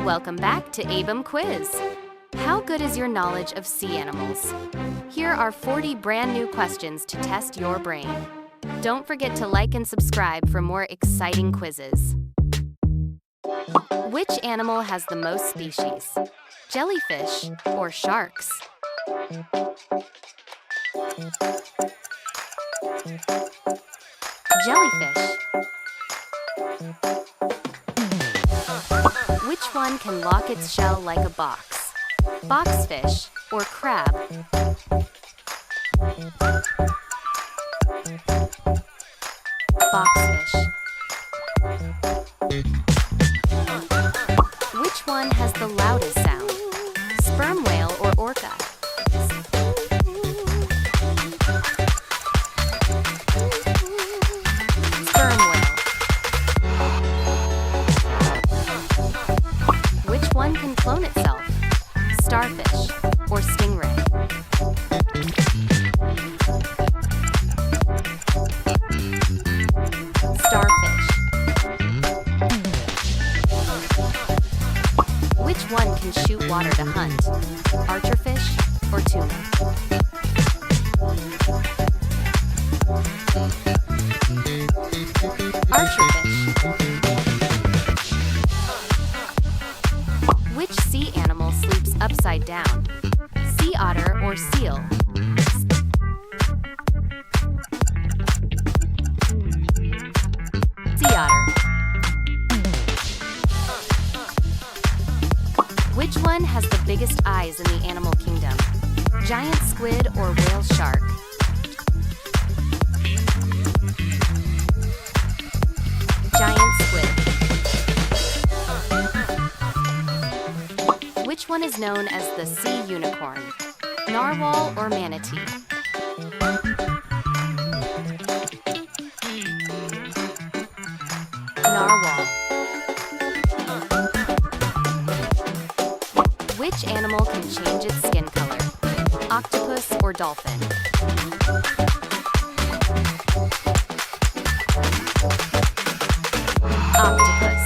Welcome back to ABM Quiz. How good is your knowledge of sea animals? Here are 40 brand new questions to test your brain. Don't forget to like and subscribe for more exciting quizzes. Which animal has the most species? Jellyfish or sharks? Jellyfish. Which one can lock its shell like a box? Boxfish or crab? Boxfish. Which one has the loudest sound? Sperm whale or orca? Sperm whale. Which one can clone itself? Starfish or stingray? Starfish. Which one can shoot water to hunt? Archerfish or tuna? Archerfish. Which sea animal sleeps upside down? Sea otter or seal? Sea otter. Which one has the biggest eyes in the animal kingdom? Giant squid or whale shark? Giant squid. Which one is known as the sea unicorn? Narwhal or manatee? Narwhal. Which animal can change its skin color? Octopus or dolphin? Octopus.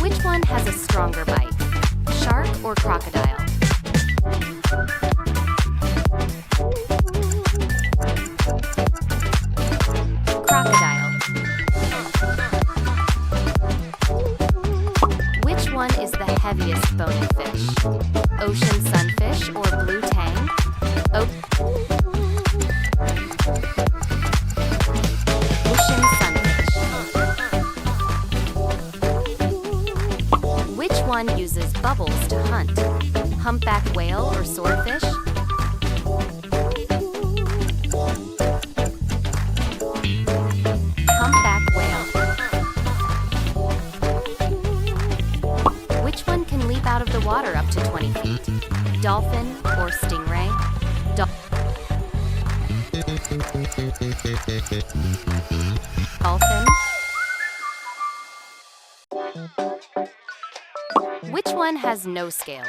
Which one has a stronger bite? Shark or crocodile? Crocodile. Which one is the heaviest bony fish? Ocean sunfish or blue tang? Ocean sunfish. Which one uses bubbles to hunt? Humpback whale or swordfish? Humpback whale. Which one can leap out of the water up to 20 feet? Dolphin or stingray? Dolphin. Which one has no scales?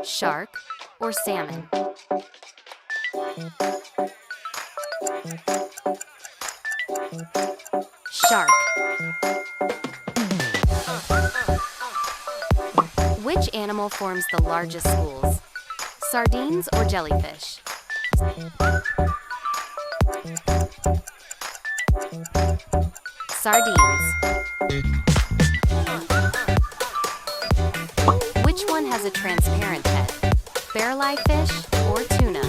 Shark or salmon? Shark. Which animal forms the largest schools? Sardines or jellyfish? Sardines. Which one has a transparent head? Barrel-eye fish or tuna?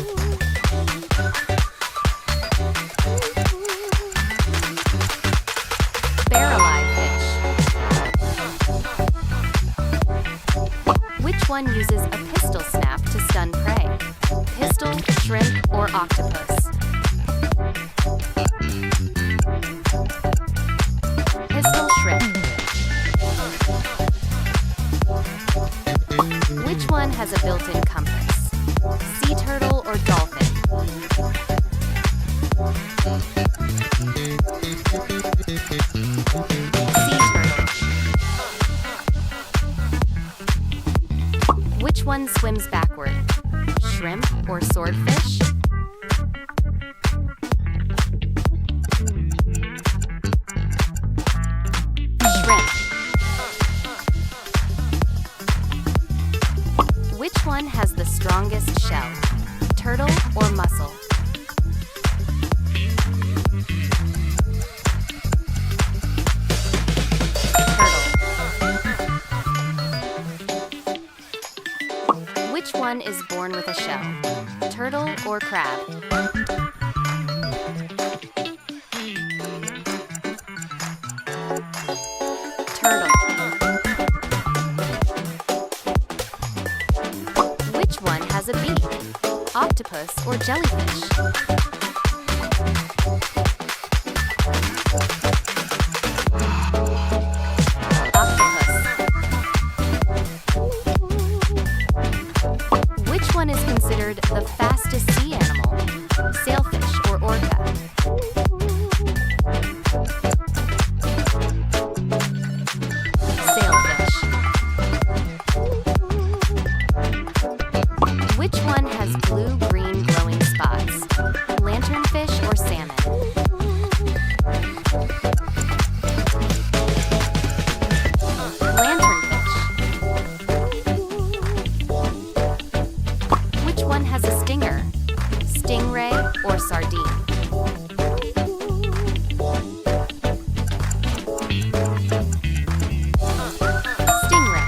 Barrel-eye fish. Which one uses a pistol snap to stun prey? Pistol, shrimp, or octopus? Pistol shrimp. Which one has a built-in compass? Sea turtle or dolphin? Sea turtle. Which one swims backward? Shrimp or swordfish? shrimp? Which one has the strongest shell? Turtle or mussel? Which one is born with a shell? Turtle or crab? Turtle. Which one has a beak? Octopus or jellyfish? Which one is considered the fastest sea animal? Sailfish or orca? Sailfish. Which one has blue-green glowing spots? Lanternfish or salmon? Lanternfish. Which one has a stinger? Stingray or sardine? Stingray.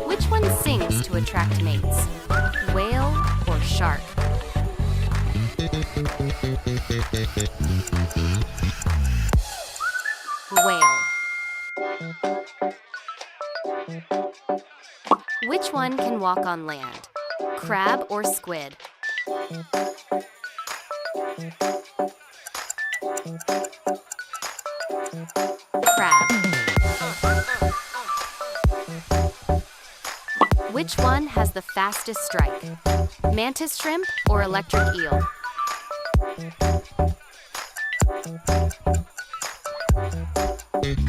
Which one sings to attract mates? Whale or shark? Whale. Which one can walk on land? Crab or squid? Crab. Which one has the fastest strike? Mantis shrimp or electric eel?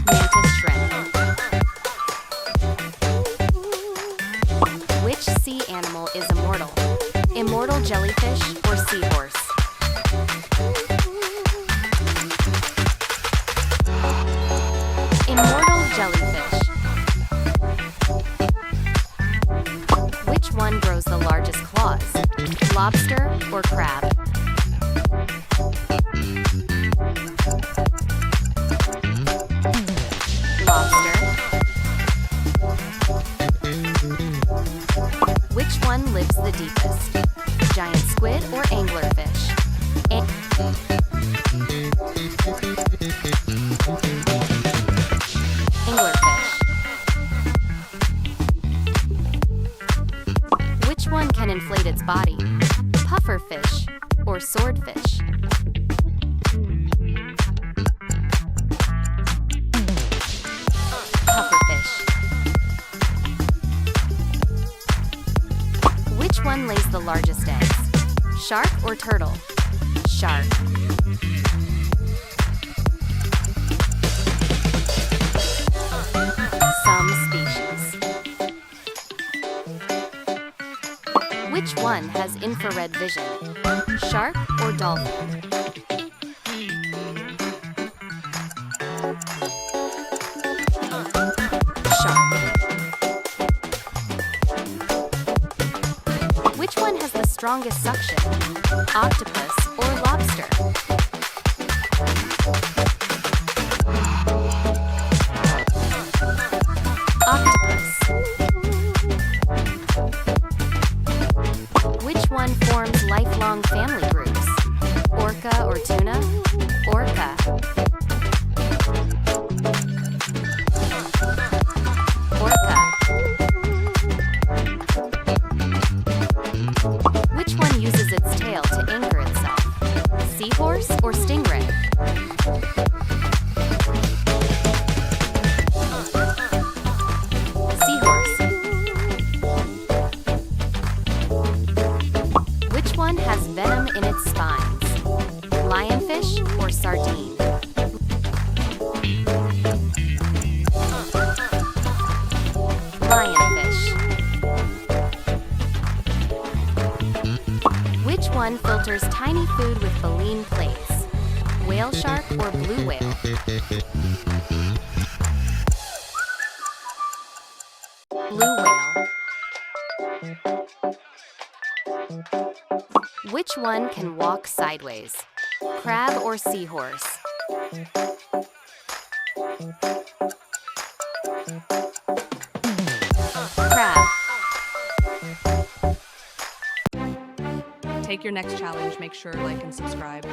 Mantis shrimp. Which sea animal is immortal? Immortal jellyfish or seahorse? Immortal jellyfish. Which one grows the largest claws? Lobster or crab? Lobster. Which one lives the deepest? Giant squid or anglerfish? Anglerfish. Which one can inflate its body? Pufferfish or swordfish? Pufferfish. Which one lays the largest eggs? Shark or turtle? Shark. Some species. Which one has infrared vision? Shark or dolphin? Shark. Which one has the strongest suction? Octopus or lobster? Octopus. Which one forms lifelong family groups? Orca or tuna? Orca. Orca. Which one uses its tail to anchor itself? Seahorse or stingray? Seahorse. Which one has venom in its spines? Lionfish or sardine? Lionfish. Which one filters tiny food with baleen plates? Whale shark or blue whale? Blue whale. Which one can walk sideways? Crab or seahorse? Crab. Take your next challenge. Make sure to like and subscribe.